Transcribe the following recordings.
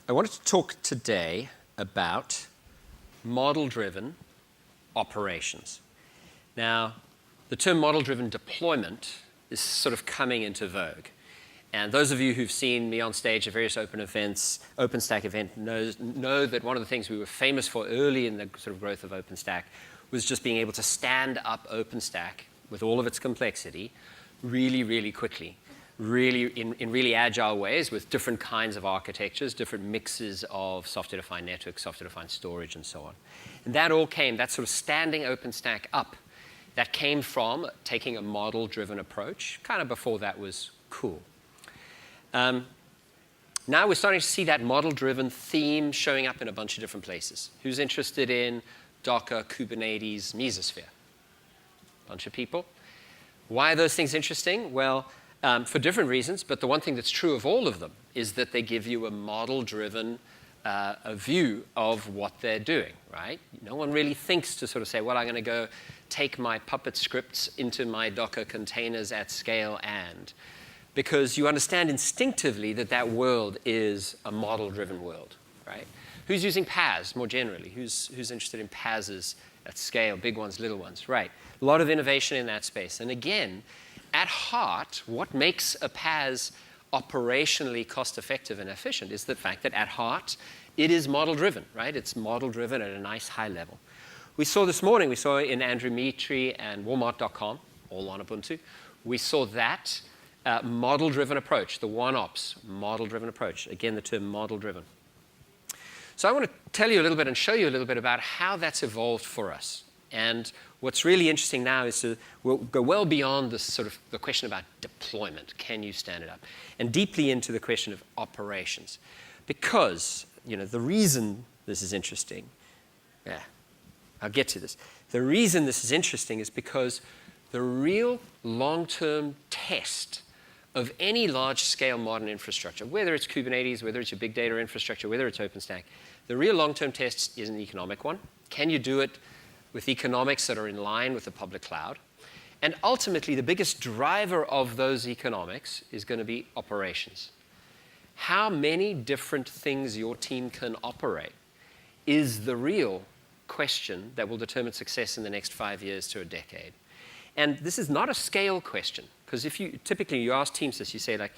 I wanted to talk today about model-driven operations. Now, the term model-driven deployment is sort of coming into vogue. And those of you who've seen me on stage at various open events, OpenStack event, know that one of the things we were famous for early in the sort of growth of OpenStack was just being able to stand up OpenStack with all of its complexity really, really quickly, really in really agile ways with different kinds of architectures, different mixes of software-defined networks, software-defined storage, and so on. And that all came, that sort of standing OpenStack up, that came from taking a model-driven approach, kind of before that was cool. Now we're starting to see that model-driven theme showing up in a bunch of different places. Who's interested in Docker, Kubernetes, Mesosphere? A bunch of people. Why are those things interesting? Well, for different reasons, but the one thing that's true of all of them is that they give you a model-driven a view of what they're doing, right? No one really thinks to sort of say, well, I'm going to go take my Puppet scripts into my Docker containers at scale because you understand instinctively that that world is a model-driven world, right? Who's using PaaS more generally? Who's interested in PaaSes at scale, big ones, little ones, right? A lot of innovation in that space. And again, at heart, what makes a PaaS operationally cost-effective and efficient is the fact that at heart, it is model-driven, right? It's model-driven at a nice high level. We saw this morning, we saw in Andrew Mitri and Walmart.com, all on Ubuntu, we saw that model-driven approach, the one-ops model-driven approach. Again, the term model-driven. So I want to tell you a little bit and show you a little bit about how that's evolved for us. And what's really interesting now is we'll go well beyond this sort of the question about deployment. Can you stand it up? And deeply into the question of operations. Because, the reason this is interesting, I'll get to this. The reason this is interesting is because the real long-term test of any large-scale modern infrastructure, whether it's Kubernetes, whether it's your big data infrastructure, whether it's OpenStack, the real long-term test is an economic one. Can you do it with economics that are in line with the public cloud? And ultimately, the biggest driver of those economics is going to be operations. How many different things your team can operate is the real question that will determine success in the next 5 years to a decade. And this is not a scale question, because if you typically you ask teams this, you say like,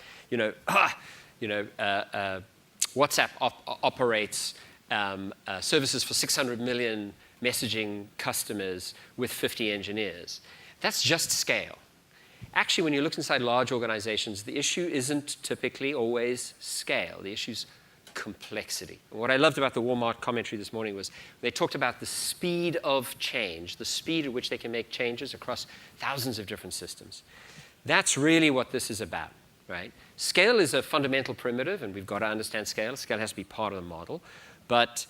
WhatsApp operates services for 600 million messaging customers with 50 engineers. That's just scale. Actually, when you look inside large organizations, the issue isn't typically always scale. The issue's complexity. What I loved about the Walmart commentary this morning was they talked about the speed of change, the speed at which they can make changes across thousands of different systems. That's really what this is about, right? Scale is a fundamental primitive, and we've got to understand scale. Scale has to be part of the model. But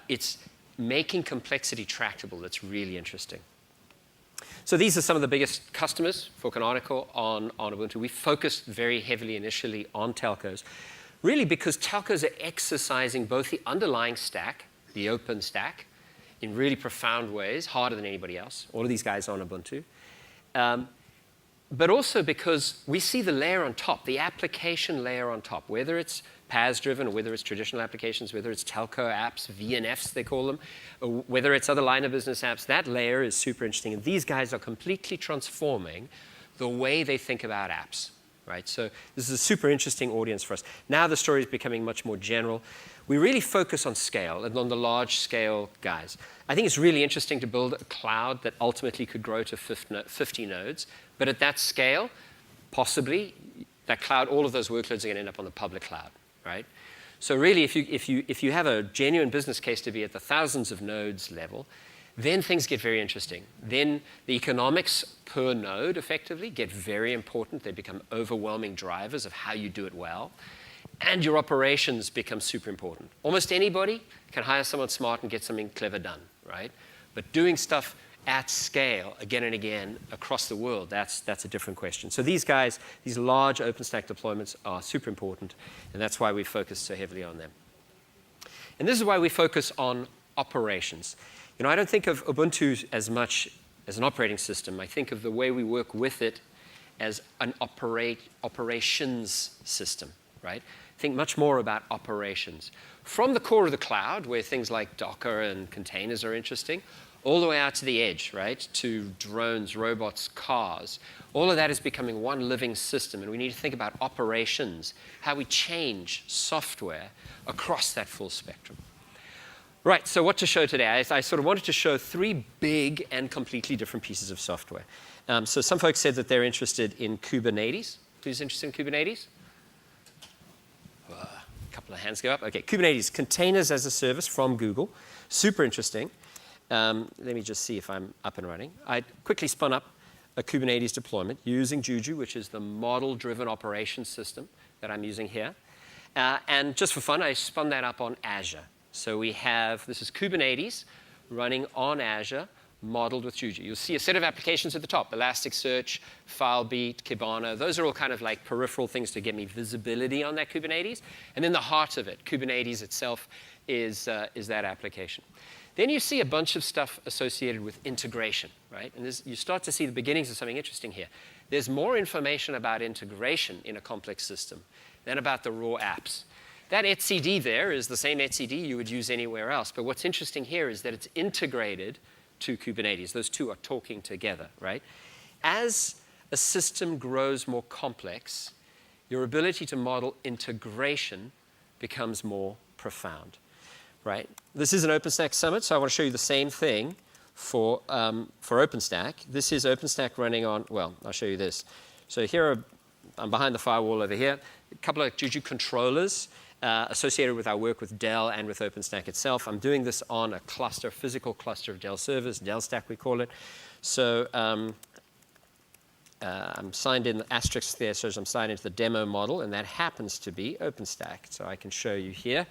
it's making complexity tractable that's really interesting. So these are some of the biggest customers for Canonical on Ubuntu. We focused very heavily initially on telcos, really because telcos are exercising both the underlying stack, the OpenStack, in really profound ways, harder than anybody else. All of these guys are on Ubuntu. But also because we see the layer on top, the application layer on top, whether it's PaaS-driven or whether it's traditional applications, whether it's telco apps, VNFs they call them, or whether it's other line of business apps, that layer is super interesting. And these guys are completely transforming the way they think about apps. Right? So this is a super interesting audience for us. Now the story is becoming much more general. We really focus on scale and on the large-scale guys. I think it's really interesting to build a cloud that ultimately could grow to 50 nodes. But at that scale, possibly, that cloud, all of those workloads are going to end up on the public cloud. Right? So really, if you have a genuine business case to be at the thousands of nodes level, then things get very interesting. Then the economics per node, effectively, get very important. They become overwhelming drivers of how you do it well. And your operations become super important. Almost anybody can hire someone smart and get something clever done, right? But doing stuff at scale, again and again, across the world, that's a different question. So these guys, these large OpenStack deployments are super important, and that's why we focus so heavily on them. And this is why we focus on operations. I don't think of Ubuntu as much as an operating system. I think of the way we work with it as an operations system. right? Think much more about operations. From the core of the cloud, where things like Docker and containers are interesting, all the way out to the edge, right? To drones, robots, cars. All of that is becoming one living system, and we need to think about operations, how we change software across that full spectrum. Right, so what to show today? I sort of wanted to show three big and completely different pieces of software. So some folks said that they're interested in Kubernetes. Who's interested in Kubernetes? A couple of hands go up. OK, Kubernetes, containers as a service from Google. Super interesting. Let me just see if I'm up and running. I quickly spun up a Kubernetes deployment using Juju, which is the model-driven operations system that I'm using here. And just for fun, I spun that up on Azure. So we have, this is Kubernetes running on Azure, modeled with Juju. You'll see a set of applications at the top, Elasticsearch, FileBeat, Kibana. Those are all kind of like peripheral things to get me visibility on that Kubernetes. And then the heart of it, Kubernetes itself, is that application. Then you see a bunch of stuff associated with integration, right? And you start to see the beginnings of something interesting here. There's more information about integration in a complex system than about the raw apps. That etcd there is the same etcd you would use anywhere else. But what's interesting here is that it's integrated to Kubernetes. Those two are talking together, right? As a system grows more complex, your ability to model integration becomes more profound, right? This is an OpenStack Summit, so I want to show you the same thing for OpenStack. This is OpenStack running on, well, I'll show you this. So here I'm behind the firewall over here. A couple of Juju controllers associated with our work with Dell and with OpenStack itself. I'm doing this on a cluster, physical cluster of Dell servers, Dell Stack we call it. So I'm signed in, the asterisk there says I'm signed into the demo model, and that happens to be OpenStack. So I can show you here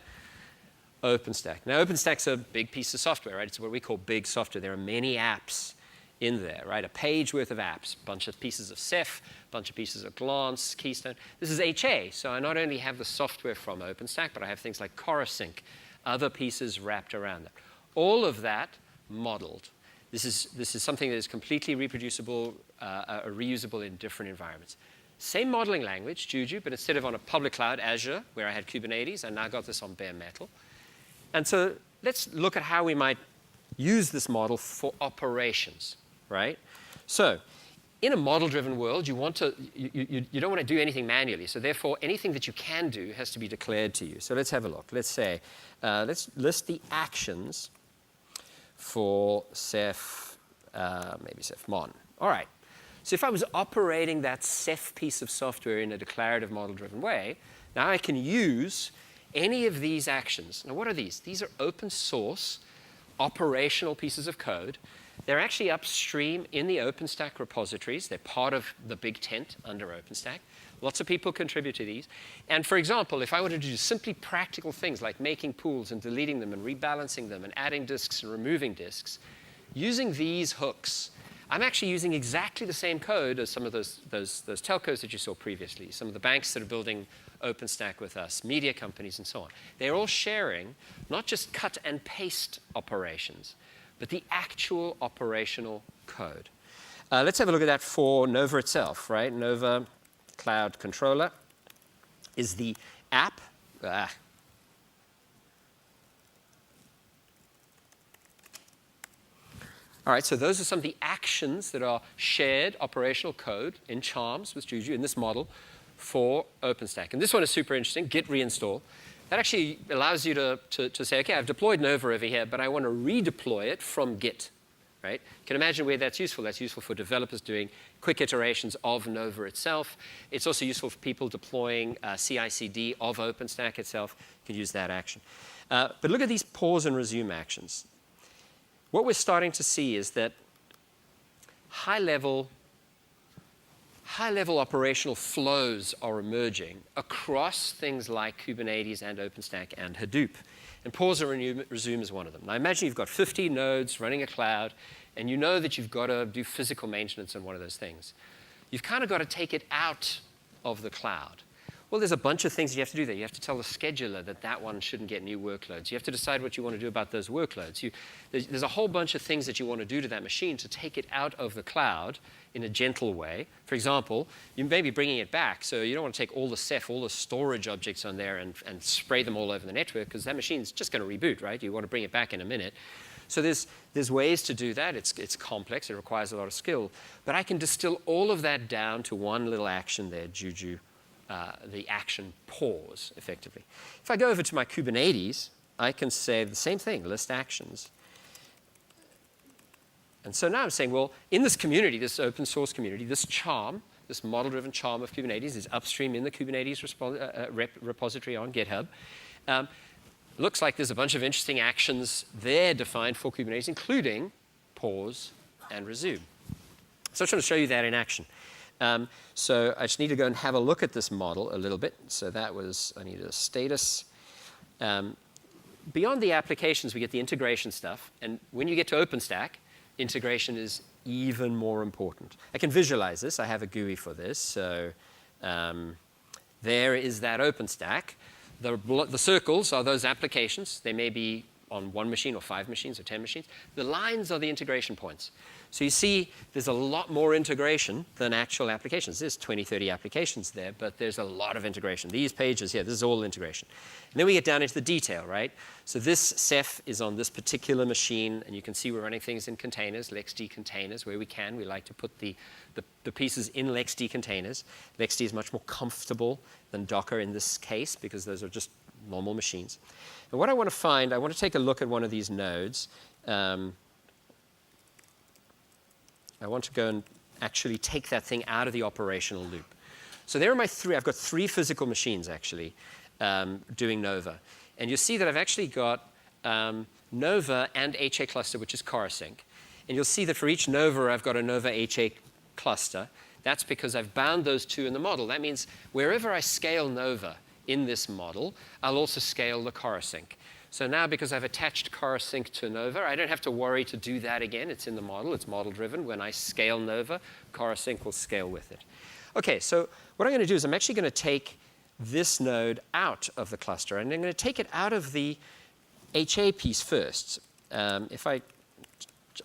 OpenStack. Now OpenStack's a big piece of software, right? It's what we call big software. There are many apps in there, right? A page worth of apps, a bunch of pieces of Ceph, a bunch of pieces of Glance, Keystone. This is HA, so I not only have the software from OpenStack, but I have things like Coruscant, other pieces wrapped around it. All of that modeled. This is something that is completely reproducible, reusable in different environments. Same modeling language, Juju, but instead of on a public cloud, Azure, where I had Kubernetes, I now got this on bare metal. And so let's look at how we might use this model for operations, right? So in a model-driven world, you don't want to do anything manually. So therefore, anything that you can do has to be declared to you. So let's have a look. Let's say, let's list the actions for Ceph, maybe Ceph Mon. All right. So if I was operating that Ceph piece of software in a declarative model-driven way, now I can use any of these actions. Now, what are these? These are open source operational pieces of code. They're actually upstream in the OpenStack repositories. They're part of the big tent under OpenStack. Lots of people contribute to these. And for example, if I wanted to do simply practical things like making pools and deleting them and rebalancing them and adding disks and removing disks, using these hooks, I'm actually using exactly the same code as some of those telcos that you saw previously, some of the banks that are building OpenStack with us, media companies, and so on. They're all sharing not just cut and paste operations, but the actual operational code. Let's have a look at that for Nova itself, right? Nova Cloud Controller is the app. All right, so those are some of the actions that are shared operational code in Charms with Juju in this model for OpenStack. And this one is super interesting, git reinstall. That actually allows you to say, OK, I've deployed Nova over here, but I want to redeploy it from Git, right? You can imagine where that's useful. That's useful for developers doing quick iterations of Nova itself. It's also useful for people deploying CI/CD of OpenStack itself. You can use that action. But look at these pause and resume actions. What we're starting to see is that high-level operational flows are emerging across things like Kubernetes and OpenStack and Hadoop. And pause and resume is one of them. Now imagine you've got 50 nodes running a cloud, and you know that you've got to do physical maintenance on one of those things. You've kind of got to take it out of the cloud. Well, there's a bunch of things you have to do there. You have to tell the scheduler that that one shouldn't get new workloads. You have to decide what you want to do about those workloads. There's a whole bunch of things that you want to do to that machine to take it out of the cloud in a gentle way. For example, you may be bringing it back, so you don't want to take all the Ceph, all the storage objects on there and spray them all over the network, because that machine's just going to reboot, right? You want to bring it back in a minute. So there's ways to do that. It's complex. It requires a lot of skill. But I can distill all of that down to one little action there, Juju. The action pause, effectively. If I go over to my Kubernetes, I can say the same thing, list actions. And so now I'm saying, well, in this community, this open source community, this charm, this model-driven charm of Kubernetes is upstream in the Kubernetes repository on GitHub. Looks like there's a bunch of interesting actions there defined for Kubernetes, including pause and resume. So I just want to show you that in action. So I just need to go and have a look at this model a little bit. So that was, I needed a status. Beyond the applications, we get the integration stuff. And when you get to OpenStack, integration is even more important. I can visualize this. I have a GUI for this. So there is that OpenStack. The circles are those applications. They may be on one machine or 5 machines or 10 machines. The lines are the integration points. So you see there's a lot more integration than actual applications. There's 20, 30 applications there, but there's a lot of integration. These pages here, this is all integration. And then we get down into the detail, right? So this Ceph is on this particular machine, and you can see we're running things in containers, LXD containers, where we can. We like to put the pieces in LXD containers. LXD is much more comfortable than Docker in this case, because those are just normal machines. And what I want to find, I want to take a look at one of these nodes. I want to go and actually take that thing out of the operational loop. So there are my 3. I've got 3 physical machines, actually, doing Nova. And you'll see that I've actually got Nova and HA cluster, which is CoreSync. And you'll see that for each Nova, I've got a Nova HA cluster. That's because I've bound those 2 in the model. That means wherever I scale Nova in this model, I'll also scale the CoreSync. So now, because I've attached CoreSync to Nova, I don't have to worry to do that again. It's in the model. It's model-driven. When I scale Nova, CoreSync will scale with it. OK, so what I'm going to do is I'm actually going to take this node out of the cluster. And I'm going to take it out of the HA piece first. I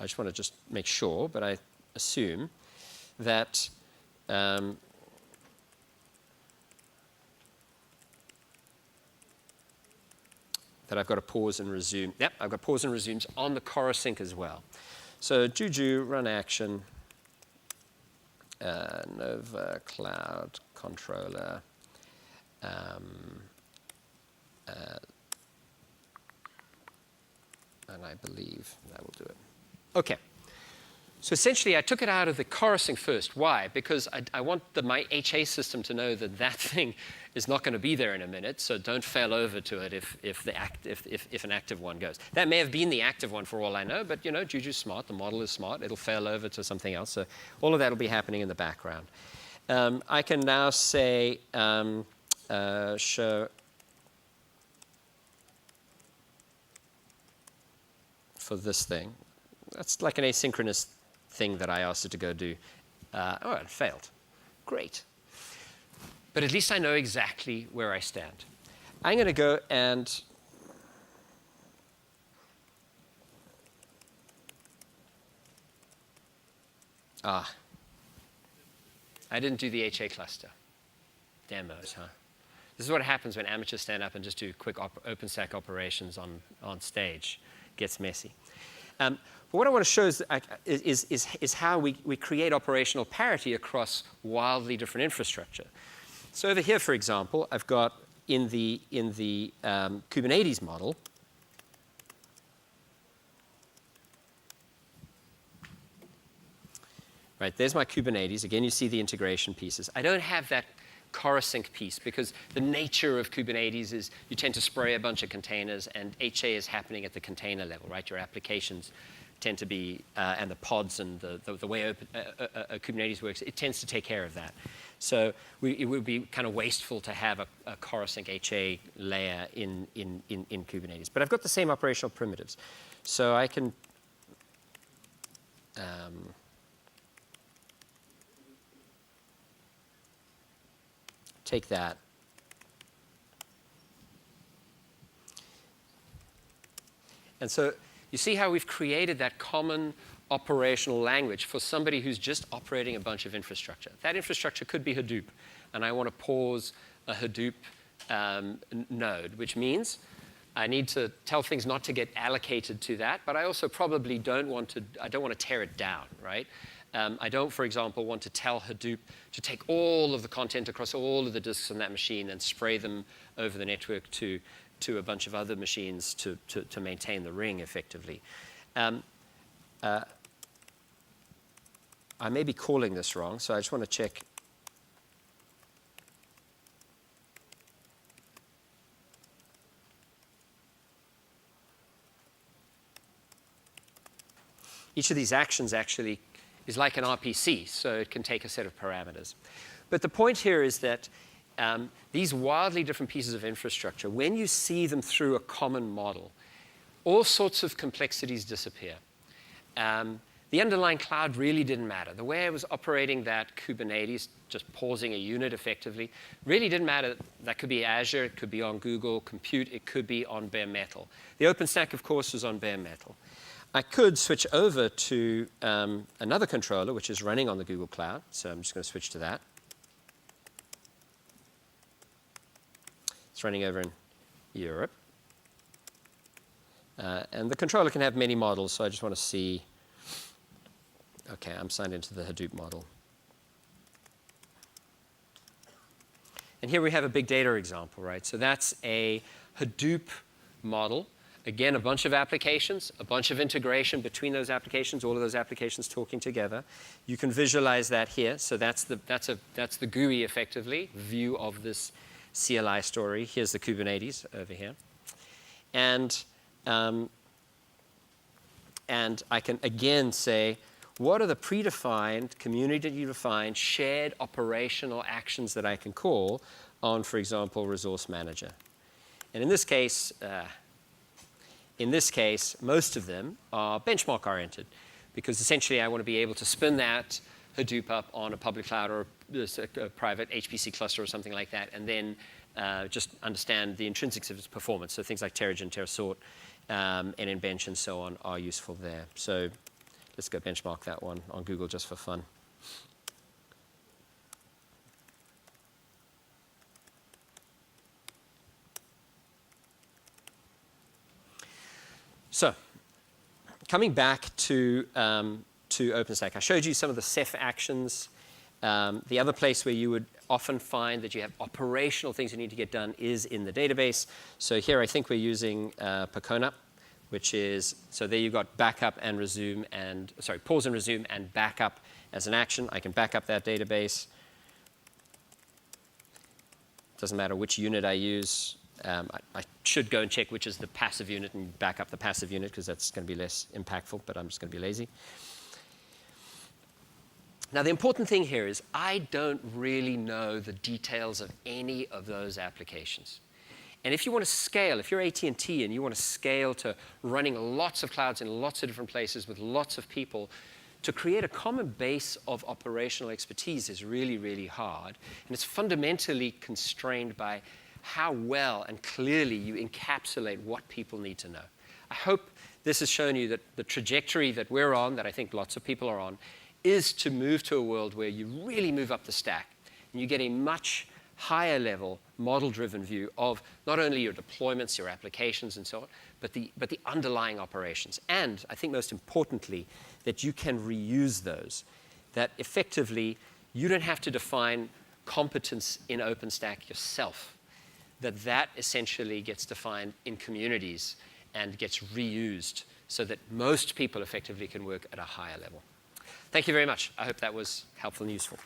just want to just make sure, but I assume that that I've got a pause and resume. Yep, I've got pause and resumes on the CoreSync as well. So Juju, run action, Nova Cloud Controller, and I believe that will do it. OK. So essentially, I took it out of the CoreSync first. Why? Because I want my HA system to know that that thing is not going to be there in a minute, so don't fail over to it if an active one goes. That may have been the active one for all I know, but Juju's smart. The model is smart. It'll fail over to something else. So all of that will be happening in the background. I can now say show for this thing. That's like an asynchronous thing that I asked it to go do. Oh, it failed. Great. But at least I know exactly where I stand. I'm going to go and I didn't do the HA cluster. Demos, huh? This is what happens when amateurs stand up and just do quick OpenStack operations on stage. It gets messy. But what I want to show is how we create operational parity across wildly different infrastructure. So over here, for example, I've got in the Kubernetes model, right, there's my Kubernetes. Again, you see the integration pieces. I don't have that CoreSync piece because the nature of Kubernetes is you tend to spray a bunch of containers, and HA is happening at the container level, right? Your applications tend to be, and the pods and the way Kubernetes works, it tends to take care of that. So it would be kind of wasteful to have a CoreSync HA layer in Kubernetes. But I've got the same operational primitives. So I can take that And so you see how we've created that common operational language for somebody who's just operating a bunch of infrastructure. That infrastructure could be Hadoop, and I want to pause a Hadoop node, which means I need to tell things not to get allocated to that, but I also probably don't want to tear it down, right? I don't, for example, want to tell Hadoop to take all of the content across all of the disks on that machine and spray them over the network to a bunch of other machines to maintain the ring effectively. I may be calling this wrong, so I just want to check. Each of these actions actually is like an RPC, so it can take a set of parameters. But the point here is that these wildly different pieces of infrastructure, when you see them through a common model, all sorts of complexities disappear. The underlying cloud really didn't matter. The way I was operating that Kubernetes, just pausing a unit effectively, really didn't matter. That could be Azure, it could be on Google Compute, it could be on bare metal. The OpenStack, of course, was on bare metal. I could switch over to another controller, which is running on the Google Cloud. So I'm just going to switch to that. It's running over in Europe. And the controller can have many models, so I just want to see. OK, I'm signed into the Hadoop model. And here we have a big data example, right? So that's a Hadoop model. Again, a bunch of applications, a bunch of integration between those applications, all of those applications talking together. You can visualize that here. So that's the GUI, effectively, view of this CLI story. Here's the Kubernetes over here. And I can, again, say, what are the predefined, community-defined, shared operational actions that I can call on, for example, Resource Manager? And in this case, most of them are benchmark-oriented, because essentially I want to be able to spin that Hadoop up on a public cloud or a private HPC cluster or something like that, and then just understand the intrinsics of its performance. So things like Teragen, Terasort, NNBench, and so on are useful there. So let's go benchmark that one on Google just for fun. So coming back to OpenStack, I showed you some of the Ceph actions. The other place where you would often find that you have operational things you need to get done is in the database. So here I think we're using Percona, which is, so there you've got backup and resume and, sorry, pause and resume and backup as an action. I can back up that database. Doesn't matter which unit I use. I should go and check which is the passive unit and back up the passive unit, because that's going to be less impactful, but I'm just going to be lazy. Now, the important thing here is I don't really know the details of any of those applications. And if you want to scale, if you're AT&T and you want to scale to running lots of clouds in lots of different places with lots of people, to create a common base of operational expertise is really, really hard. And it's fundamentally constrained by how well and clearly you encapsulate what people need to know. I hope this has shown you that the trajectory that we're on, that I think lots of people are on, is to move to a world where you really move up the stack and you get a much higher level model-driven view of not only your deployments, your applications, and so on, but the underlying operations. And I think most importantly, that you can reuse those, that effectively you don't have to define competence in OpenStack yourself, that essentially gets defined in communities and gets reused so that most people effectively can work at a higher level. Thank you very much. I hope that was helpful and useful.